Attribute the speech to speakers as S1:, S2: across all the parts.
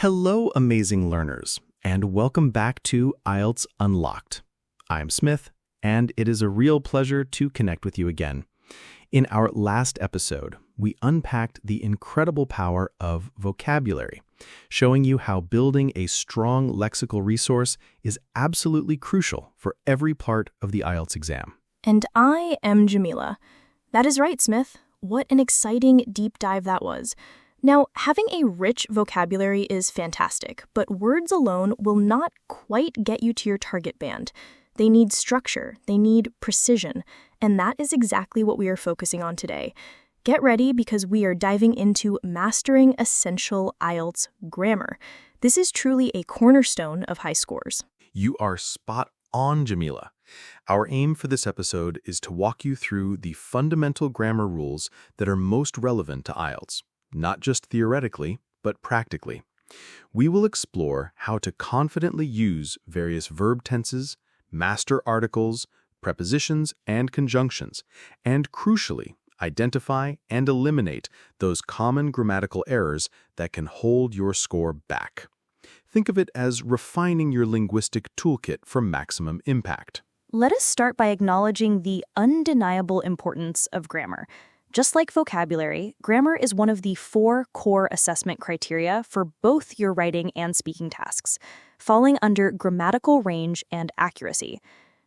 S1: Hello, amazing learners, and welcome back to IELTS Unlocked. I'm Smith, and it is a real pleasure to connect with you again. In our last episode, we unpacked the incredible power of vocabulary, showing you how building a strong lexical resource is absolutely crucial for every part of the IELTS exam.
S2: And I am Jamila. That is right, Smith. What an exciting deep dive that was. Now, having a rich vocabulary is fantastic, but words alone will not quite get you to your target band. They need structure, they need precision, and that is exactly what we are focusing on today. Get ready because we are diving into Mastering Essential IELTS Grammar. This is truly a cornerstone of high scores.
S1: You are spot on, Jamila. Our aim for this episode is to walk you through the fundamental grammar rules that are most relevant to IELTS. Not just theoretically, but practically. We will explore how to confidently use various verb tenses, master articles, prepositions, and conjunctions, and crucially, identify and eliminate those common grammatical errors that can hold your score back. Think of it as refining your linguistic toolkit for maximum impact.
S3: Let us start by acknowledging the undeniable importance of grammar. Just like vocabulary, grammar is one of the 4 core assessment criteria for both your writing and speaking tasks, falling under grammatical range and accuracy.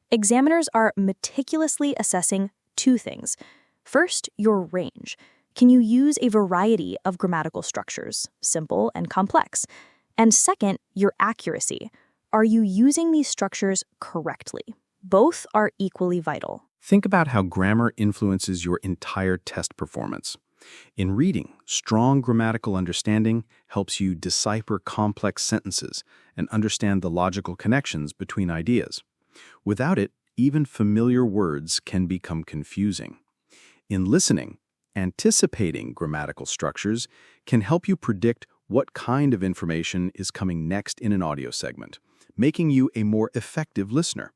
S3: Examiners are meticulously assessing 2 things. First, your range. Can you use a variety of grammatical structures, simple and complex? And second, your accuracy. Are you using these structures correctly? Both are equally vital.
S1: Think about how grammar influences your entire test performance. In reading, strong grammatical understanding helps you decipher complex sentences and understand the logical connections between ideas. Without it, even familiar words can become confusing. In listening, anticipating grammatical structures can help you predict what kind of information is coming next in an audio segment, making you a more effective listener.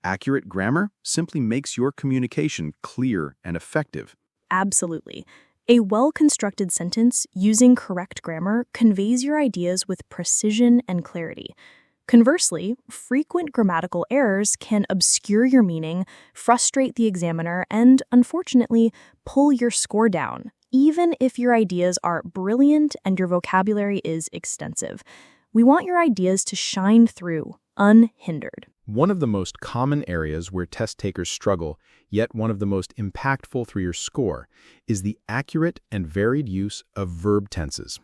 S1: Accurate grammar simply makes your communication clear and effective.
S2: Absolutely. A well-constructed sentence using correct grammar conveys your ideas with precision and clarity. Conversely, frequent grammatical errors can obscure your meaning, frustrate the examiner, and, unfortunately, pull your score down, even if your ideas are brilliant and your vocabulary is extensive. We want your ideas to shine through, unhindered.
S1: One of the most common areas where test takers struggle, yet one of the most impactful for your score, is the accurate and varied use of verb tenses.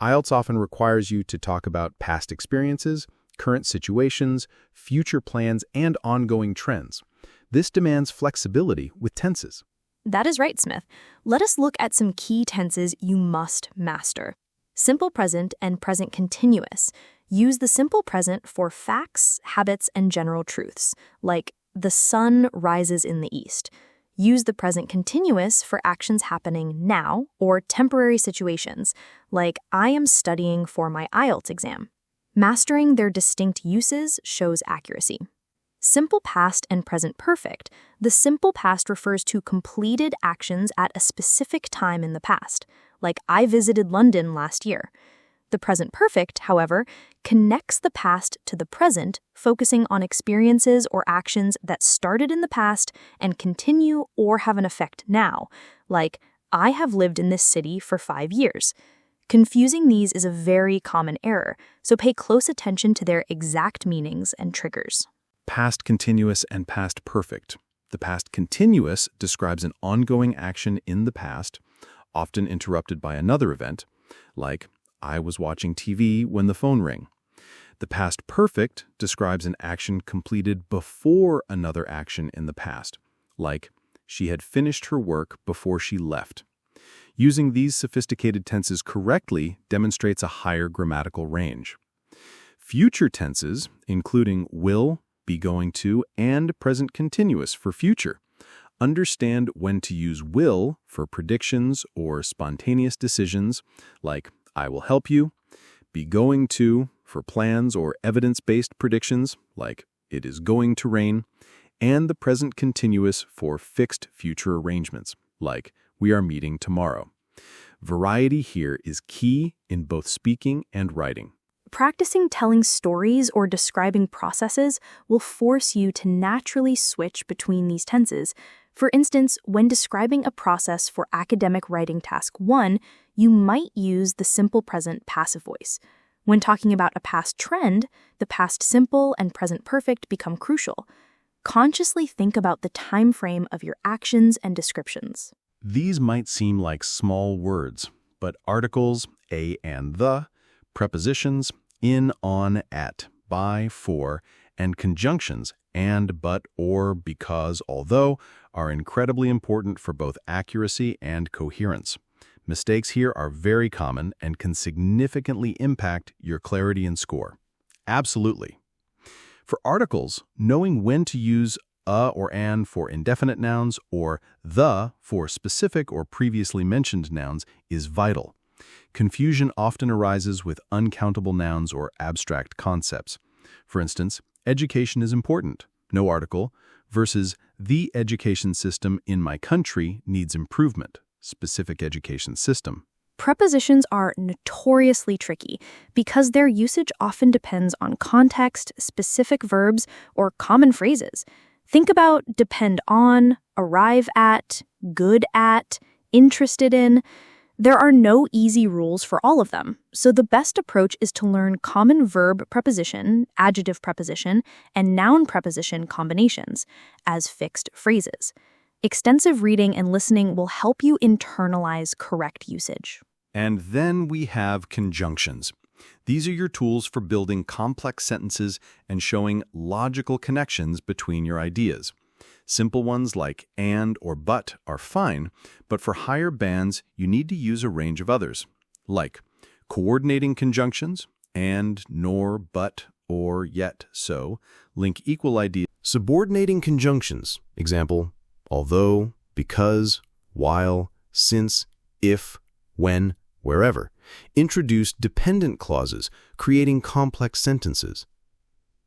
S1: IELTS often requires you to talk about past experiences, current situations, future plans, and ongoing trends. This demands flexibility with tenses.
S2: That is right, Smith. Let us look at some key tenses you must master. Simple present and present continuous. Use the simple present for facts, habits, and general truths, like the sun rises in the east. Use the present continuous for actions happening now or temporary situations, like I am studying for my IELTS exam. Mastering their distinct uses shows accuracy. Simple past and present perfect. The simple past refers to completed actions at a specific time in the past, like I visited London last year. The present perfect, however, connects the past to the present, focusing on experiences or actions that started in the past and continue or have an effect now, like I have lived in this city for 5 years. Confusing these is a very common error, so pay close attention to their exact meanings and triggers.
S1: Past continuous and past perfect. The past continuous describes an ongoing action in the past, often interrupted by another event, like I was watching TV when the phone rang. The past perfect describes an action completed before another action in the past, like she had finished her work before she left. Using these sophisticated tenses correctly demonstrates a higher grammatical range. Future tenses, including will, be going to, and present continuous for future, understand when to use will for predictions or spontaneous decisions, like I will help you, be going to for plans or evidence-based predictions, like it is going to rain, and the present continuous for fixed future arrangements, like we are meeting tomorrow. Variety here is key in both speaking and writing.
S2: Practicing telling stories or describing processes will force you to naturally switch between these tenses. For instance, when describing a process for academic writing task 1, you might use the simple present passive voice. When talking about a past trend, the past simple and present perfect become crucial. Consciously think about the time frame of your actions and descriptions.
S1: These might seem like small words, but articles, a and the, prepositions, in, on, at, by, for, and conjunctions, and, but, or, because, although, are incredibly important for both accuracy and coherence. Mistakes here are very common and can significantly impact your clarity and score. Absolutely. For articles, knowing when to use a or an for indefinite nouns or the for specific or previously mentioned nouns is vital. Confusion often arises with uncountable nouns or abstract concepts. For instance, education is important, no article, versus the education system in my country needs improvement, specific education system.
S2: Prepositions are notoriously tricky because their usage often depends on context, specific verbs, or common phrases. Think about depend on, arrive at, good at, interested in. There are no easy rules for all of them, so the best approach is to learn common verb preposition, adjective preposition, and noun preposition combinations as fixed phrases. Extensive reading and listening will help you internalize correct usage.
S1: And then we have conjunctions. These are your tools for building complex sentences and showing logical connections between your ideas. Simple ones like and or but are fine, but for higher bands, you need to use a range of others, like coordinating conjunctions, and, nor, but, or, yet, so, link equal ideas.
S4: Subordinating conjunctions, example, although, because, while, since, if, when, wherever, introduce dependent clauses, creating complex sentences.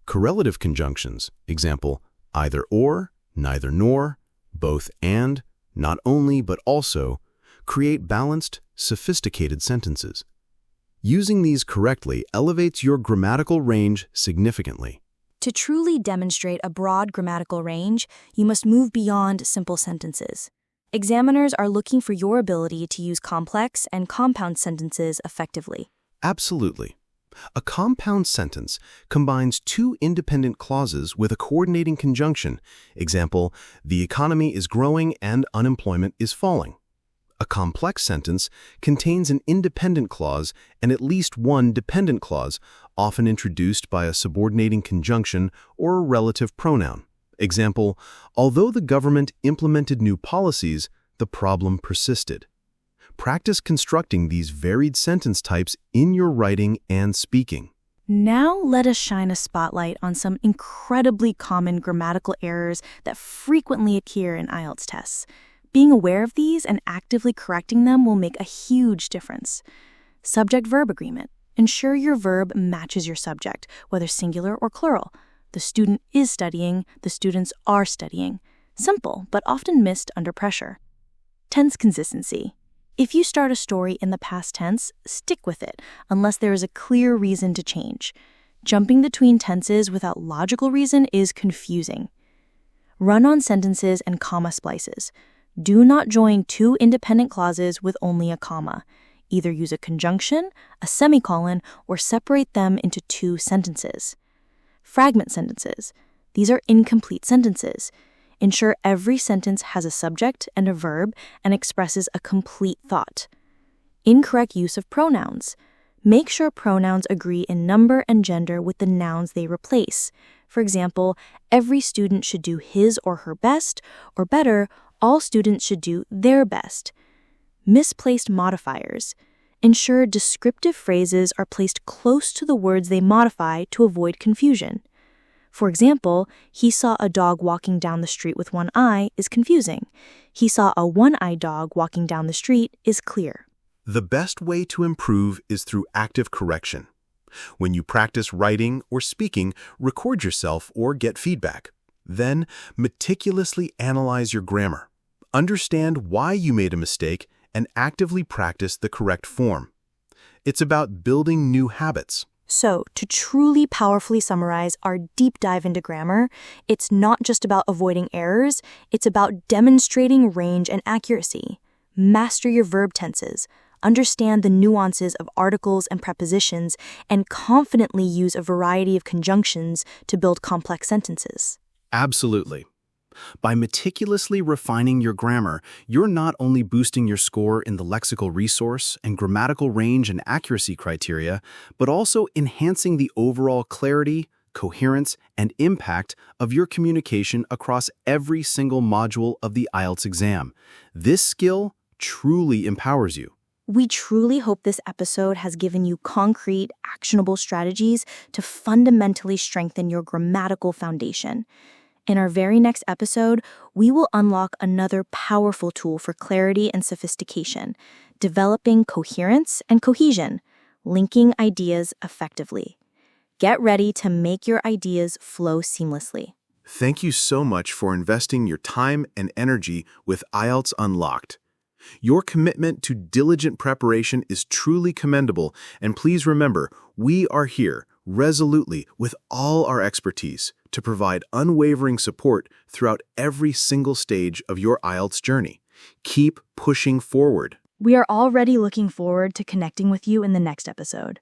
S4: Correlative conjunctions, example, either or, neither nor, both and, not only but also, create balanced, sophisticated sentences. Using these correctly elevates your grammatical range significantly.
S3: To truly demonstrate a broad grammatical range, you must move beyond simple sentences. Examiners are looking for your ability to use complex and compound sentences effectively.
S4: Absolutely. A compound sentence combines two independent clauses with a coordinating conjunction. Example, the economy is growing and unemployment is falling. A complex sentence contains an independent clause and at least one dependent clause, often introduced by a subordinating conjunction or a relative pronoun. Example, although the government implemented new policies, the problem persisted. Practice constructing these varied sentence types in your writing and speaking.
S3: Now let us shine a spotlight on some incredibly common grammatical errors that frequently occur in IELTS tests. Being aware of these and actively correcting them will make a huge difference. Subject-verb agreement. Ensure your verb matches your subject, whether singular or plural. The student is studying, the students are studying. Simple, but often missed under pressure. Tense consistency. If you start a story in the past tense, stick with it, unless there is a clear reason to change. Jumping between tenses without logical reason is confusing. Run-on sentences and comma splices. Do not join two independent clauses with only a comma. Either use a conjunction, a semicolon, or separate them into two sentences. Fragment sentences. These are incomplete sentences. Ensure every sentence has a subject and a verb and expresses a complete thought. Incorrect use of pronouns. Make sure pronouns agree in number and gender with the nouns they replace. For example, every student should do his or her best, or better, all students should do their best. Misplaced modifiers. Ensure descriptive phrases are placed close to the words they modify to avoid confusion. For example, he saw a dog walking down the street with one eye is confusing. He saw a one-eyed dog walking down the street is clear.
S4: The best way to improve is through active correction. When you practice writing or speaking, record yourself or get feedback. Then, meticulously analyze your grammar. Understand why you made a mistake and actively practice the correct form. It's about building new habits.
S2: So, to truly powerfully summarize our deep dive into grammar, it's not just about avoiding errors, it's about demonstrating range and accuracy. Master your verb tenses, understand the nuances of articles and prepositions, and confidently use a variety of conjunctions to build complex sentences.
S4: Absolutely. By meticulously refining your grammar, you're not only boosting your score in the lexical resource and grammatical range and accuracy criteria, but also enhancing the overall clarity, coherence, and impact of your communication across every single module of the IELTS exam. This skill truly empowers you.
S3: We truly hope this episode has given you concrete, actionable strategies to fundamentally strengthen your grammatical foundation. In our very next episode, we will unlock another powerful tool for clarity and sophistication, developing coherence and cohesion, linking ideas effectively. Get ready to make your ideas flow seamlessly.
S1: Thank you so much for investing your time and energy with IELTS Unlocked. Your commitment to diligent preparation is truly commendable, and please remember, we are here, resolutely, with all our expertise, to provide unwavering support throughout every single stage of your IELTS journey. Keep pushing forward.
S2: We are already looking forward to connecting with you in the next episode.